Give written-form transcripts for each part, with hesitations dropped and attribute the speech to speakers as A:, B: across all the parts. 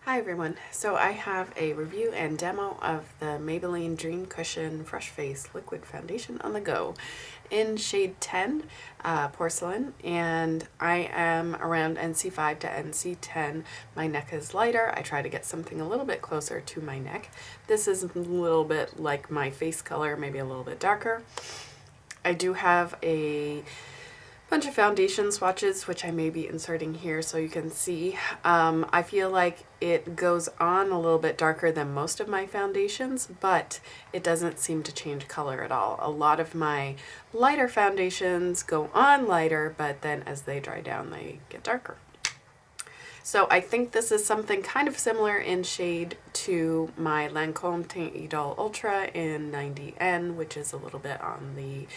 A: Hi everyone, so I have a review and demo of the Maybelline Dream Cushion Fresh Face Liquid Foundation on the Go in shade 10, Porcelain, and I am around NC5 to NC10. My neck is lighter. I try to get something a little bit closer to my neck. This is a little bit like my face color, maybe a little bit darker. I do have a bunch of foundation swatches, which I may be inserting here so you can see. I feel like it goes on a little bit darker than most of my foundations, but it doesn't seem to change color at all. A lot of my lighter foundations go on lighter, but then as they dry down, they get darker. So I think this is something kind of similar in shade to my Lancome Teint Idole Ultra in 90N, which is a little bit on the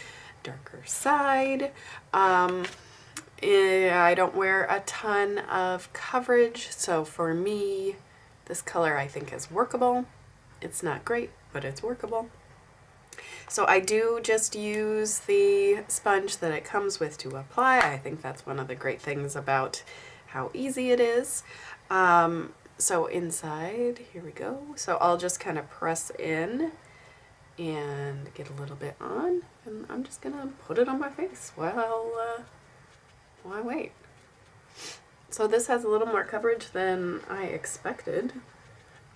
A: darker side. I don't wear a ton of coverage, so for me, this color I think is workable. It's not great, but it's workable. So I do just use the sponge that it comes with to apply. I think that's one of the great things about how easy it is. So inside, here we go. So I'll just kind of press in and get a little bit on, and I'm just gonna put it on my face while I wait. So this has a little more coverage than I expected,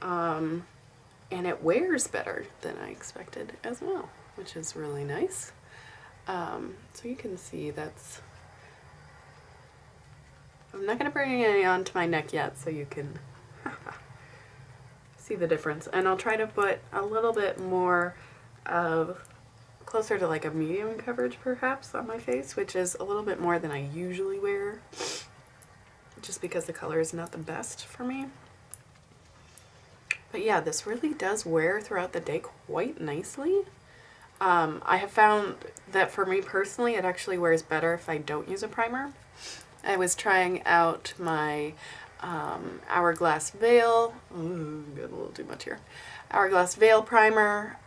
A: and it wears better than I expected as well, which is really nice. So you can see that's, I'm not gonna bring any onto my neck yet so you can see the difference, and I'll try to put a little bit more of closer to like a medium coverage perhaps on my face, which is a little bit more than I usually wear, just because the color is not the best for me. But yeah, this really does wear throughout the day quite nicely. I have found that for me personally, it actually wears better if I don't use a primer. I was trying out my Hourglass Veil, got a little too much here, Hourglass Veil primer,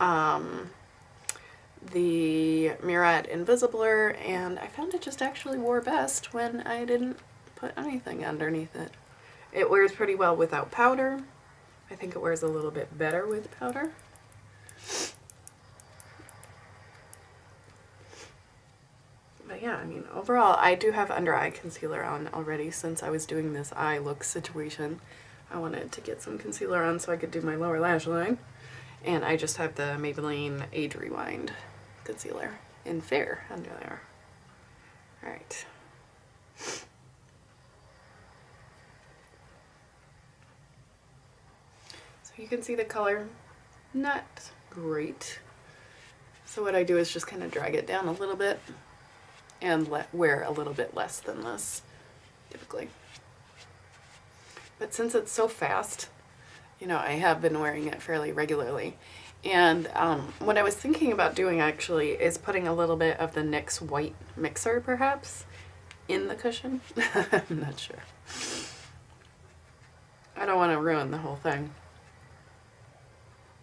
A: the Murad Invisibler, and I found it just actually wore best when I didn't put anything underneath it. It wears pretty well without powder. I think it wears a little bit better with powder. But yeah, I mean, overall, I do have under eye concealer on already since I was doing this eye look situation. I wanted to get some concealer on so I could do my lower lash line. And I just have the Maybelline Age Rewind concealer in Fair under there. Alright. So you can see the color, not great. So what I do is just kind of drag it down a little bit and wear a little bit less than this, typically. But since it's so fast, you know, I have been wearing it fairly regularly. And what I was thinking about doing actually is putting a little bit of the NYX white mixer perhaps in the cushion. I'm not sure. I don't want to ruin the whole thing.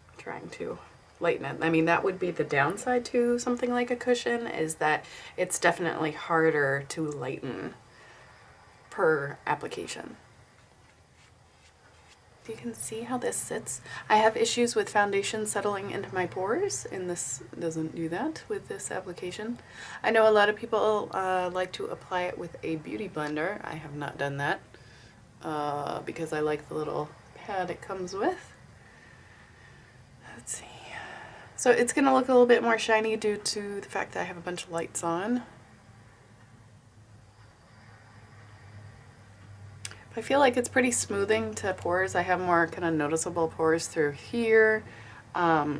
A: I'm trying to lighten it. I mean, that would be the downside to something like a cushion, is that it's definitely harder to lighten per application. You can see how this sits. I have issues with foundation settling into my pores, and this doesn't do that with this application. I know a lot of people like to apply it with a beauty blender. I have not done that because I like the little pad it comes with. Let's see. So it's going to look a little bit more shiny due to the fact that I have a bunch of lights on. I feel like it's pretty smoothing to pores. I have more kind of noticeable pores through here.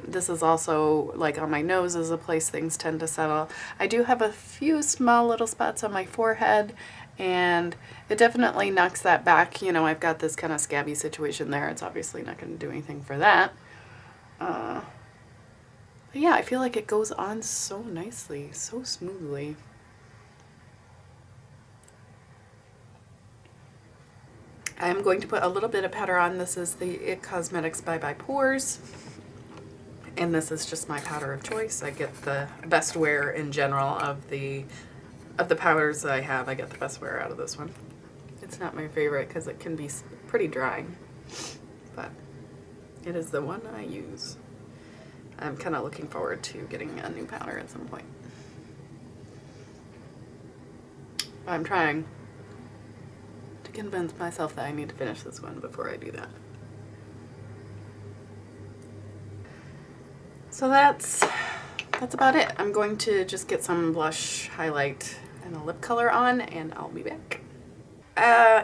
A: This is also, like on my nose is a place things tend to settle. I do have a few small little spots on my forehead, and it definitely knocks that back. You know, I've got this kind of scabby situation there. It's obviously not going to do anything for that. But yeah, I feel like it goes on so nicely, so smoothly. I'm going to put a little bit of powder on. This is the IT Cosmetics Bye Bye Pores, and this is just my powder of choice. I get the best wear in general of the powders that I have. I get the best wear out of this one. It's not my favorite because it can be pretty dry. but it is the one I use. I'm kind of looking forward to getting a new powder at some point. I'm trying to convince myself that I need to finish this one before I do that. So that's about it. I'm going to just get some blush, highlight, and a lip color on, and I'll be back.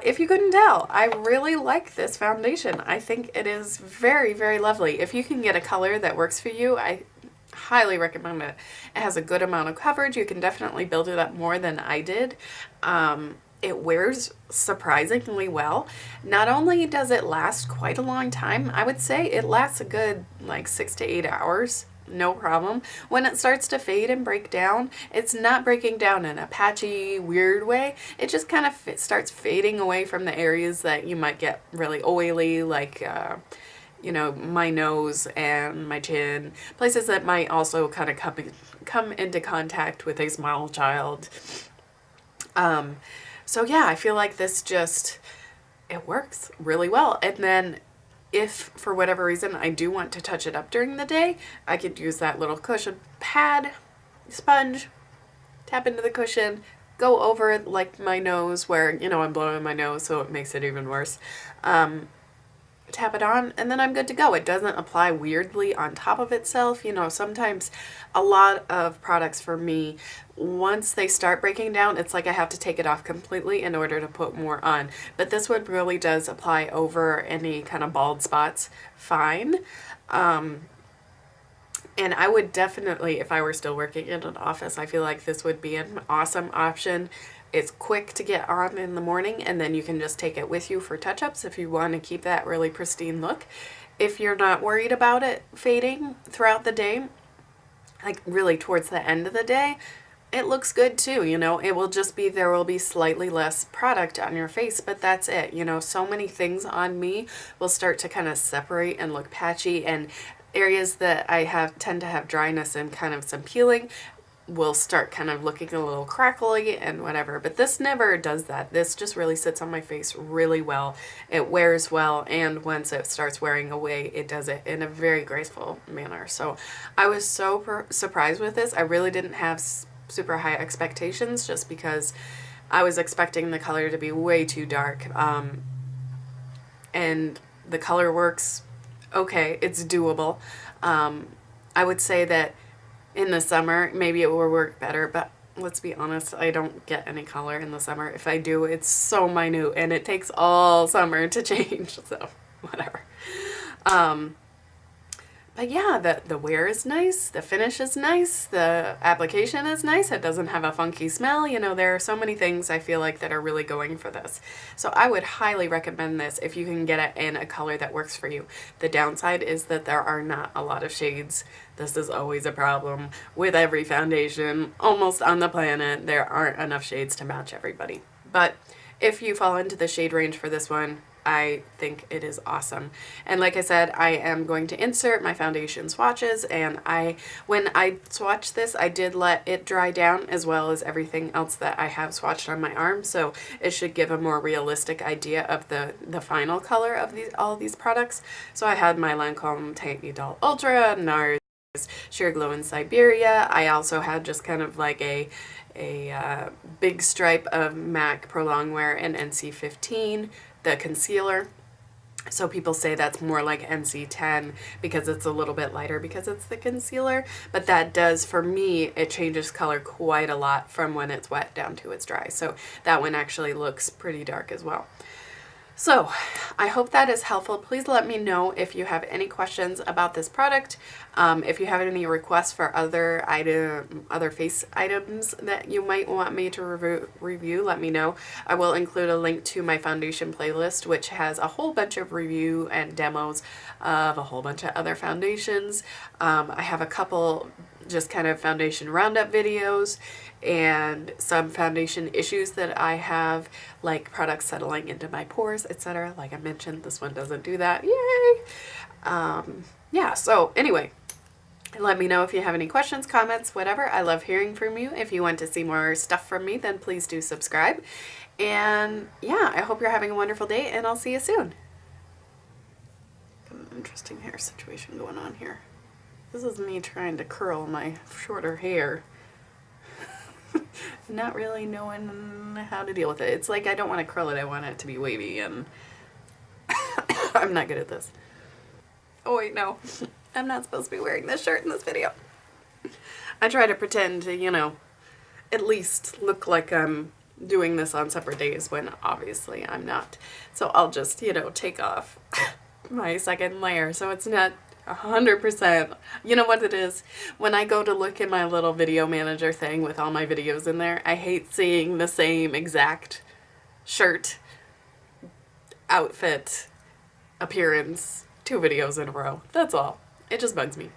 A: If you couldn't tell, I really like this foundation. I think it is very, very lovely. If you can get a color that works for you, I highly recommend it. It has a good amount of coverage. You can definitely build it up more than I did. It wears surprisingly well. Not only does it last quite a long time, I would say it lasts a good like 6 to 8 hours. No problem. When it starts to fade and break down, it's not breaking down in a patchy, weird way. It just kind of starts fading away from the areas that you might get really oily, like, you know, my nose and my chin. Places that might also kind of come into contact with a small child. So yeah, I feel like this just, it works really well. And then if for whatever reason I do want to touch it up during the day, I could use that little cushion pad, sponge, tap into the cushion, go over like my nose where, you know, I'm blowing my nose so it makes it even worse. Tap it on, and then I'm good to go. It doesn't apply weirdly on top of itself. You know, sometimes a lot of products for me, once they start breaking down, it's like I have to take it off completely in order to put more on. But this one really does apply over any kind of bald spots fine. And I would definitely, if I were still working in an office, I feel like this would be an awesome option. It's quick to get on in the morning, and then you can just take it with you for touch-ups if you want to keep that really pristine look. If you're not worried about it fading throughout the day, like really towards the end of the day, it looks good too. You know, it will just be, there will be slightly less product on your face, but that's it. You know, so many things on me will start to kind of separate and look patchy, and areas that I tend to have dryness and kind of some peeling will start kind of looking a little crackly and whatever, but this never does that. This just really sits on my face really well. It wears well, and once it starts wearing away, it does it in a very graceful manner. So I was so surprised with this. I really didn't have super high expectations, just because I was expecting the color to be way too dark, and the color works okay. It's doable. I would say that in the summer, maybe it will work better, but let's be honest, I don't get any color in the summer. If I do, it's so minute, and it takes all summer to change, so whatever. But yeah, the wear is nice, the finish is nice, the application is nice, it doesn't have a funky smell. You know, there are so many things I feel like that are really going for this. So I would highly recommend this if you can get it in a color that works for you. The downside is that there are not a lot of shades. This is always a problem with every foundation almost on the planet. There aren't enough shades to match everybody. But if you fall into the shade range for this one, I think it is awesome. And like I said, I am going to insert my foundation swatches, and when I swatched this, I did let it dry down as well as everything else that I have swatched on my arm, so it should give a more realistic idea of the final color of all these products. So I had my Lancome Teint Idole Ultra, NARS Sheer Glow in Siberia. I also had just kind of like a big stripe of MAC Pro Longwear and NC15, the concealer. So people say that's more like NC10 because it's a little bit lighter because it's the concealer, but that does, for me, it changes color quite a lot from when it's wet down to it's dry. So that one actually looks pretty dark as well. So I hope that is helpful. Please let me know if you have any questions about this product. If you have any requests for other face items that you might want me to review, let me know. I will include a link to my foundation playlist, which has a whole bunch of review and demos of a whole bunch of other foundations. I have a couple just kind of foundation roundup videos and some foundation issues that I have, like products settling into my pores, etc. Like I mentioned, this one doesn't do that. Yay! Yeah, so anyway, let me know if you have any questions, comments, whatever. I love hearing from you. If you want to see more stuff from me, then please do subscribe. And yeah, I hope you're having a wonderful day, and I'll see you soon. interesting hair situation going on here. This is me trying to curl my shorter hair. Not really knowing how to deal with it. It's like I don't want to curl it, I want it to be wavy, and I'm not good at this. Oh wait, no. I'm not supposed to be wearing this shirt in this video. I try to pretend to, you know, at least look like I'm doing this on separate days when obviously I'm not. So I'll just, you know, take off my second layer so it's not 100%. You know what it is? When I go to look in my little video manager thing with all my videos in there, I hate seeing the same exact shirt, outfit, appearance 2 videos in a row. That's all. It just bugs me.